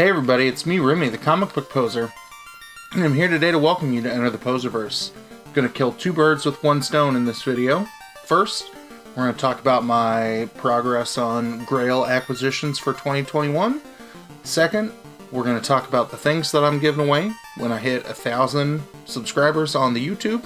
Hey everybody, it's me, Remy, the comic book poser, and I'm here today to welcome you to Enter the Poserverse. I'm going to kill two birds with one stone in this video. First, we're going to talk about my progress on Grail acquisitions for 2021. Second, we're going to talk about the things that I'm giving away when I hit 1,000 subscribers on the YouTube.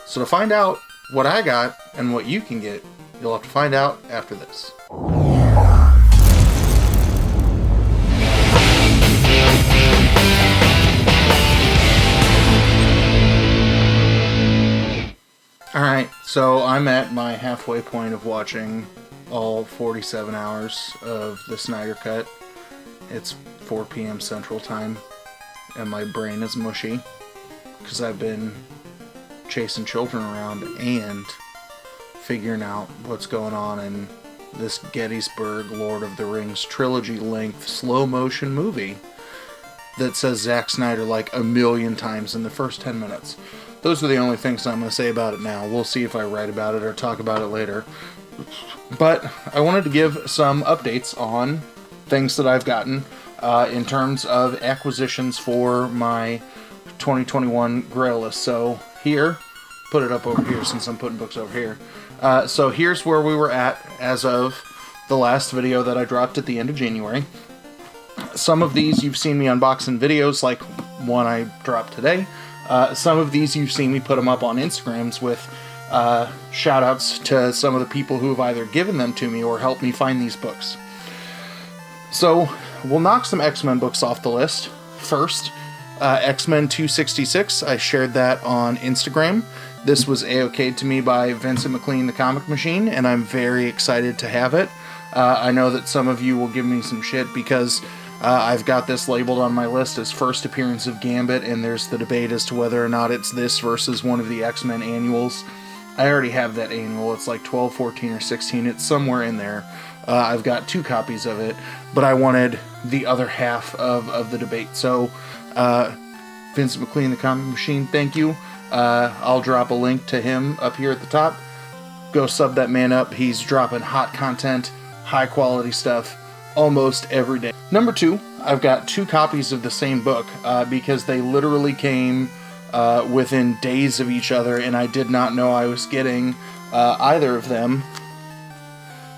So to find out what I got and what you can get, you'll have to find out after this. Alright, so I'm at my halfway point of watching all 47 hours of the Snyder Cut. It's 4 p.m. Central Time, and my brain is mushy, because I've been chasing children around and figuring out what's going on in this Gettysburg Lord of the Rings trilogy-length slow-motion movie that says Zack Snyder like a million times in the first 10 minutes. Those are the only things I'm going to say about it now. We'll see if I write about it or talk about it later. But I wanted to give some updates on things that I've gotten in terms of acquisitions for my 2021 Grail list. So here, put it up over here since I'm putting books over here. So here's where we were at as of the last video that I dropped at the end of January. Some of these you've seen me unbox in videos, like one I dropped today. Some of these you've seen me put them up on Instagrams with shout-outs to some of the people who have either given them to me or helped me find these books. So, we'll knock some X-Men books off the list. First, X-Men 266. I shared that on Instagram. This was A-okayed to me by Vincent McLean, the Comic Machine, and I'm very excited to have it. I know that some of you will give me some shit because I've got this labeled on my list as first appearance of Gambit, and there's the debate as to whether or not it's this versus one of the X-Men annuals. I already have that annual. It's like 12, 14, or 16. It's somewhere in there. I've got 2 copies of it, but I wanted the other half of the debate. So, Vincent McLean, the Comic Machine, thank you. I'll drop a link to him up here at the top. Go sub that man up. He's dropping hot content, high quality stuff, almost every day. Number 2, I've got 2 copies of the same book because they literally came within days of each other, and I did not know I was getting either of them.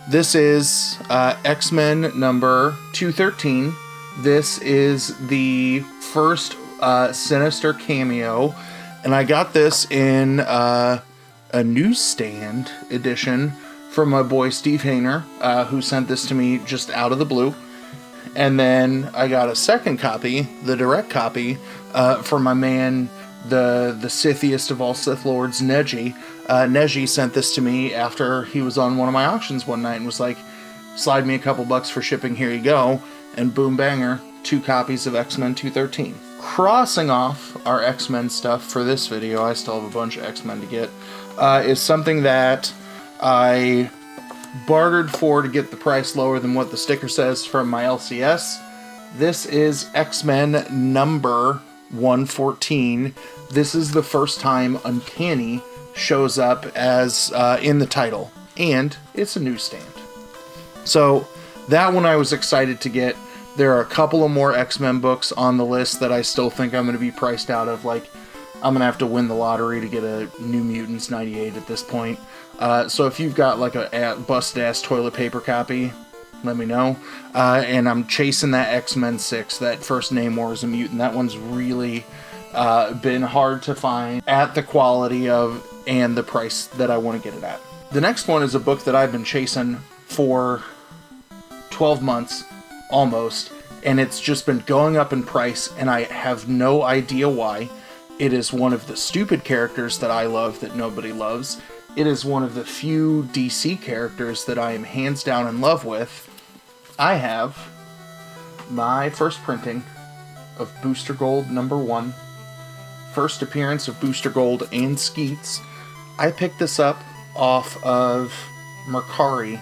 This is X-Men number 213. This is the first Sinister cameo, and I got this in a newsstand edition from my boy Steve Hayner, who sent this to me just out of the blue. And then I got a second copy, the direct copy, from my man, the Sithiest of all Sith Lords, Neji. Neji sent this to me after he was on one of my auctions one night and was like, slide me a couple bucks for shipping, here you go. And boom banger, 2 copies of X-Men 213. Crossing off our X-Men stuff for this video, I still have a bunch of X-Men to get, is something that I bartered for to get the price lower than what the sticker says from my LCS. This is X-Men number 114. This is the first time Uncanny shows up as in the title, and it's a newsstand. So that one I was excited to get. There are a couple of more X-Men books on the list that I still think I'm going to be priced out of. Like, I'm going to have to win the lottery to get a New Mutants 98 at this point. So if you've got like a busted-ass toilet paper copy, let me know. And I'm chasing that X-Men 6, that first Namor as a mutant. That one's really been hard to find at the quality of and the price that I want to get it at. The next one is a book that I've been chasing for 12 months, almost, and it's just been going up in price, and I have no idea why. It is one of the stupid characters that I love that nobody loves. It is one of the few DC characters that I am hands down in love with. I have my first printing of Booster Gold number 1. First appearance of Booster Gold and Skeets. I picked this up off of Mercari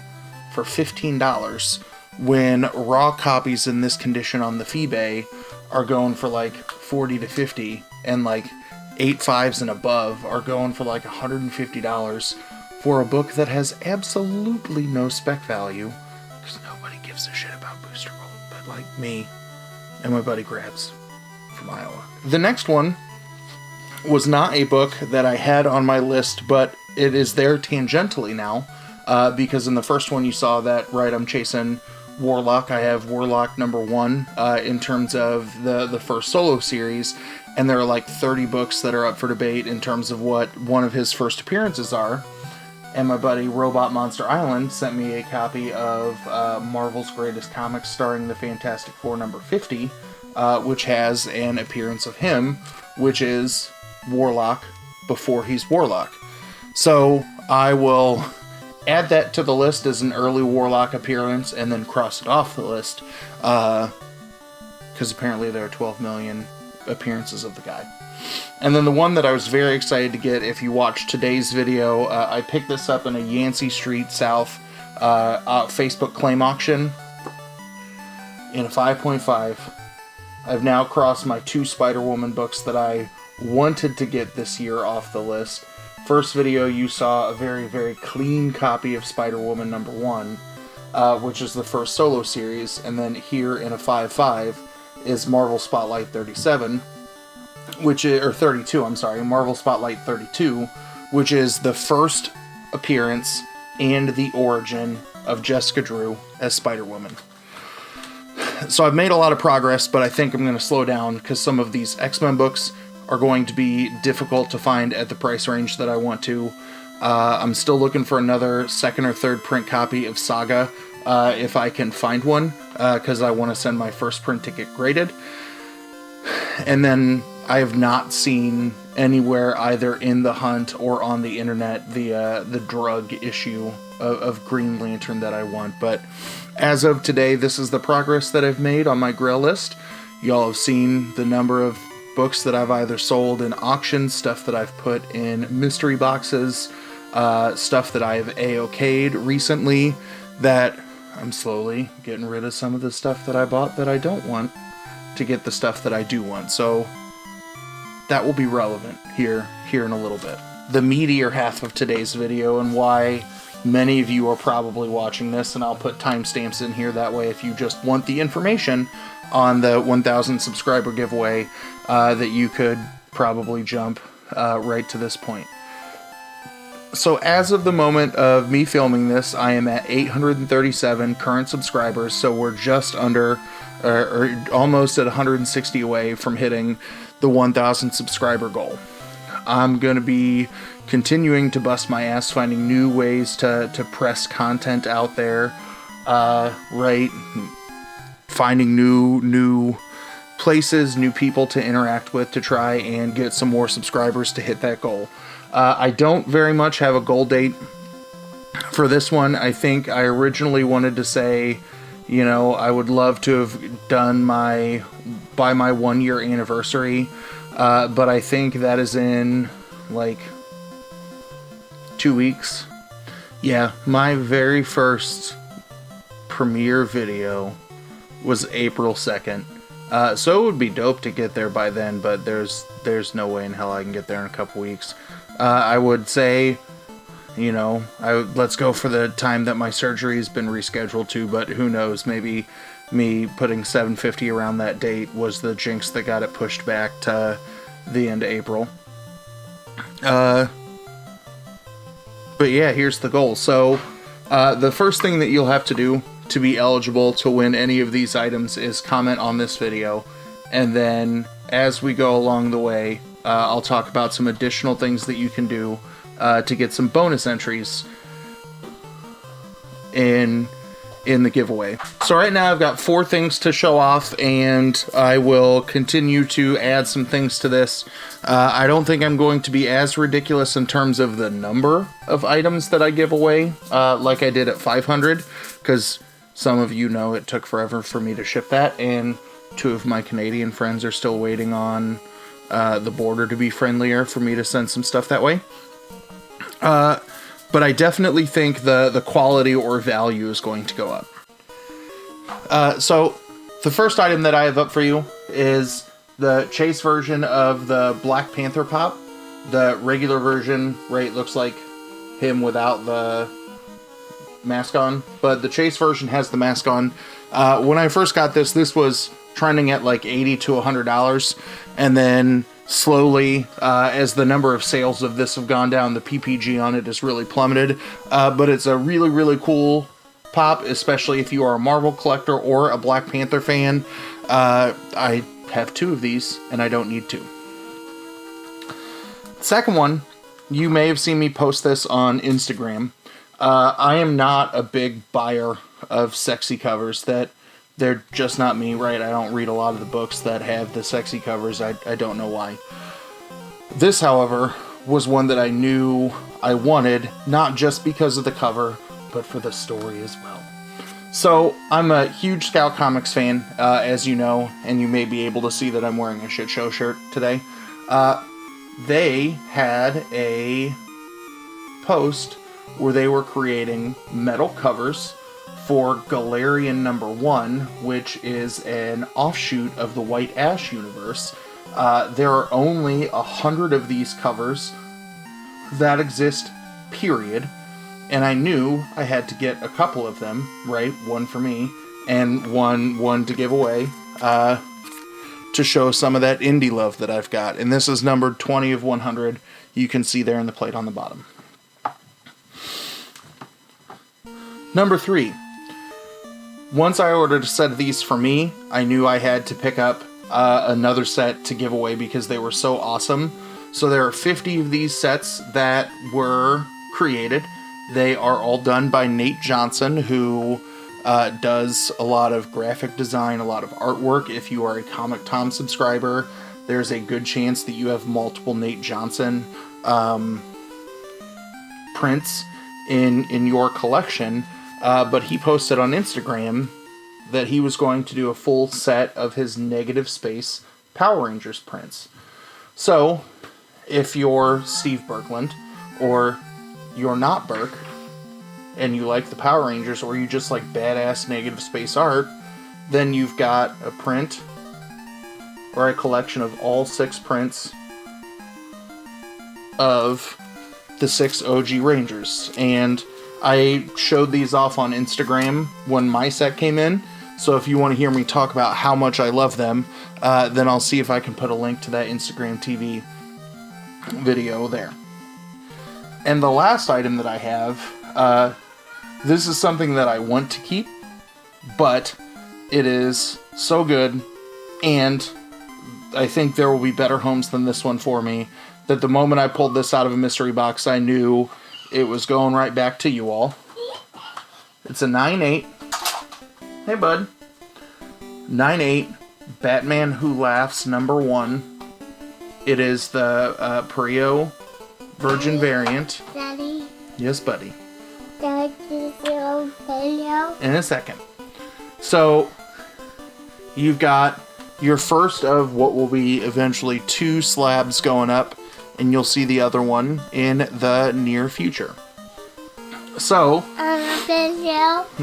for $15 when raw copies in this condition on the Feebay are going for like 40 to 50, and like 8.5s and above are going for like $150 for a book that has absolutely no spec value, because nobody gives a shit about Booster Gold but like me and my buddy Grabs from Iowa. The next one was not a book that I had on my list, but it is there tangentially now, because in the first one you saw that, right, I'm chasing Warlock. I have Warlock number 1 in terms of the first solo series, and there are like 30 books that are up for debate in terms of what one of his first appearances are. And my buddy Robot Monster Island sent me a copy of Marvel's Greatest Comics starring the Fantastic Four number 50, which has an appearance of him, which is Warlock before he's Warlock. So I will add that to the list as an early Warlock appearance and then cross it off the list, because apparently there are 12 million appearances of the guy. And then the one that I was very excited to get, if you watched today's video, I picked this up in a Yancey Street South Facebook claim auction in a 5.5. I've now crossed my 2 Spider-Woman books that I wanted to get this year off the list. First video you saw a very, very clean copy of Spider-Woman number 1, which is the first solo series, and then here in a 5.5 is Marvel Spotlight 37, which is, or 32, I'm sorry, Marvel Spotlight 32, which is the first appearance and the origin of Jessica Drew as Spider-Woman. So I've made a lot of progress, but I think I'm going to slow down because some of these X-Men books are going to be difficult to find at the price range that I want to. I'm still looking for another second or third print copy of Saga, if I can find one, because I want to send my first print ticket graded. And then I have not seen anywhere, either in the hunt or on the internet, the drug issue of Green Lantern that I want. But as of today, this is the progress that I've made on my Grail list. Y'all have seen the number of books that I've either sold in auctions, stuff that I've put in mystery boxes, stuff that I've AOK'd recently, that I'm slowly getting rid of some of the stuff that I bought that I don't want to get the stuff that I do want. So that will be relevant here in a little bit. The meatier half of today's video, and why many of you are probably watching this, and I'll put timestamps in here, that way if you just want the information on the 1,000 subscriber giveaway, that you could probably jump right to this point. So as of the moment of me filming this, I am at 837 current subscribers, so we're just under, or almost at 160 away from hitting the 1,000 subscriber goal. I'm going to be continuing to bust my ass finding new ways to press content out there, right? Finding new places, new people to interact with to try and get some more subscribers to hit that goal. I don't very much have a goal date for this one. I think I originally wanted to say, you know, I would love to have done by my 1 year anniversary, but I think that is in like 2 weeks. Yeah, my very first premiere video was April 2nd. So it would be dope to get there by then, but there's no way in hell I can get there in a couple weeks. I would say, you know, let's go for the time that my surgery has been rescheduled to, but who knows, maybe me putting 750 around that date was the jinx that got it pushed back to the end of April. But yeah, here's the goal. So the first thing that you'll have to do to be eligible to win any of these items is comment on this video, and then as we go along the way, I'll talk about some additional things that you can do to get some bonus entries in the giveaway. So right now I've got 4 things to show off, and I will continue to add some things to this. I don't think I'm going to be as ridiculous in terms of the number of items that I give away, like I did at 500, because some of you know it took forever for me to ship that, and 2 of my Canadian friends are still waiting on the border to be friendlier for me to send some stuff that way. But I definitely think the quality or value is going to go up. So the first item that I have up for you is the chase version of the Black Panther pop. The regular version, right, looks like him without the mask on, but the chase version has the mask on. When I first got this was trending at like $80 to $100, and then slowly, as the number of sales of this have gone down, the PPG on it has really plummeted. But it's a really, really cool pop, especially if you are a Marvel collector or a Black Panther fan. I have 2 of these, and I don't need 2. Second one, you may have seen me post this on Instagram. I am not a big buyer of sexy covers. They're just not me, right? I don't read a lot of the books that have the sexy covers. I don't know why. This, however, was one that I knew I wanted, not just because of the cover, but for the story as well. So, I'm a huge Scout Comics fan, as you know, and you may be able to see that I'm wearing a shit show shirt today. They had a post where they were creating metal covers for Galarian #1, which is an offshoot of the White Ash universe. There are only 100 of these covers that exist, period. And I knew I had to get a couple of them, right? One for me, and one to give away, to show some of that indie love that I've got. And this is numbered 20 of 100. You can see there in the plate on the bottom. Number 3. Once I ordered a set of these for me, I knew I had to pick up another set to give away because they were so awesome. So there are 50 of these sets that were created. They are all done by Nate Johnson, who does a lot of graphic design, a lot of artwork. If you are a Comic Tom subscriber, there's a good chance that you have multiple Nate Johnson prints in your collection. But he posted on Instagram that he was going to do a full set of his Negative Space Power Rangers prints. So, if you're Steve Berkland, or you're not Burke, and you like the Power Rangers, or you just like badass Negative Space art, then you've got a print, or a collection of all 6 prints of the 6 OG Rangers. And I showed these off on Instagram when my set came in, so if you want to hear me talk about how much I love them, then I'll see if I can put a link to that Instagram TV video there. And the last item that I have, this is something that I want to keep, but it is so good, and I think there will be better homes than this one for me, that the moment I pulled this out of a mystery box, I knew it was going right back to you all. It's a 9/8. Hey, bud. 9/8 Batman Who Laughs #1. It is the Prio Virgin variant. Daddy. Yes, buddy. Daddy, In a second. So, you've got your first of what will be eventually 2 slabs going up, and you'll see the other one in the near future. So,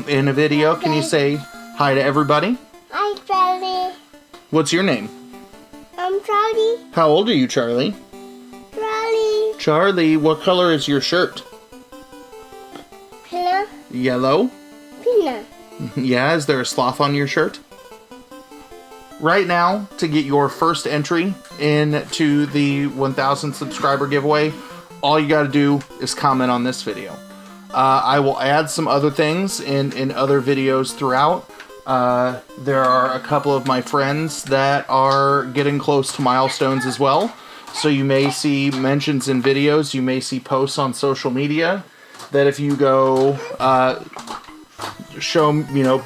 in a video, can you say hi to everybody? Hi, Charlie. What's your name? I'm Charlie. How old are you, Charlie? Charlie. Charlie, what color is your shirt? Pina. Yellow? Pina. Yeah, is there a sloth on your shirt? Right now, to get your first entry into the 1,000 subscriber giveaway, all you got to do is comment on this video. I will add some other things in other videos throughout. There are a couple of my friends that are getting close to milestones as well. So you may see mentions in videos, you may see posts on social media, that if you go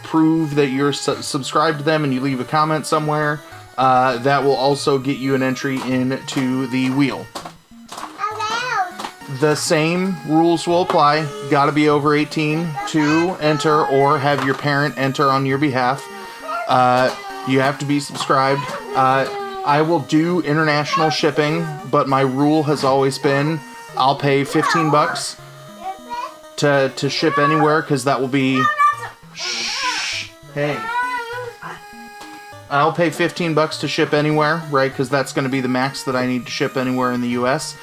prove that you're subscribed to them and you leave a comment somewhere, that will also get you an entry into the wheel. The same rules will apply. Got to be over 18 to enter, or have your parent enter on your behalf. You have to be subscribed. I will do international shipping, but my rule has always been I'll pay $15 to ship anywhere, because that will be... Shh. Hey. I'll pay $15 to ship anywhere, right? Because that's going to be the max that I need to ship anywhere in the U.S.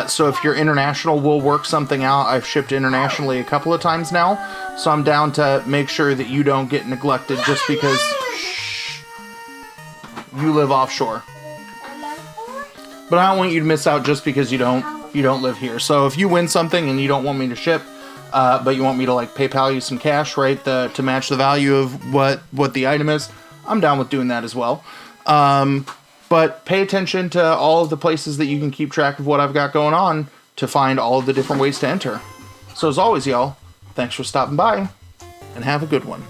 So if you're international, we'll work something out. I've shipped internationally a couple of times now, so I'm down to make sure that you don't get neglected just because... Shh. You live offshore. But I don't want you to miss out just because you don't live here. So if you win something and you don't want me to ship, but you want me to like PayPal you some cash, right, to match the value of what the item is, I'm down with doing that as well. But pay attention to all of the places that you can keep track of what I've got going on to find all of the different ways to enter. So as always, y'all, thanks for stopping by, and have a good one.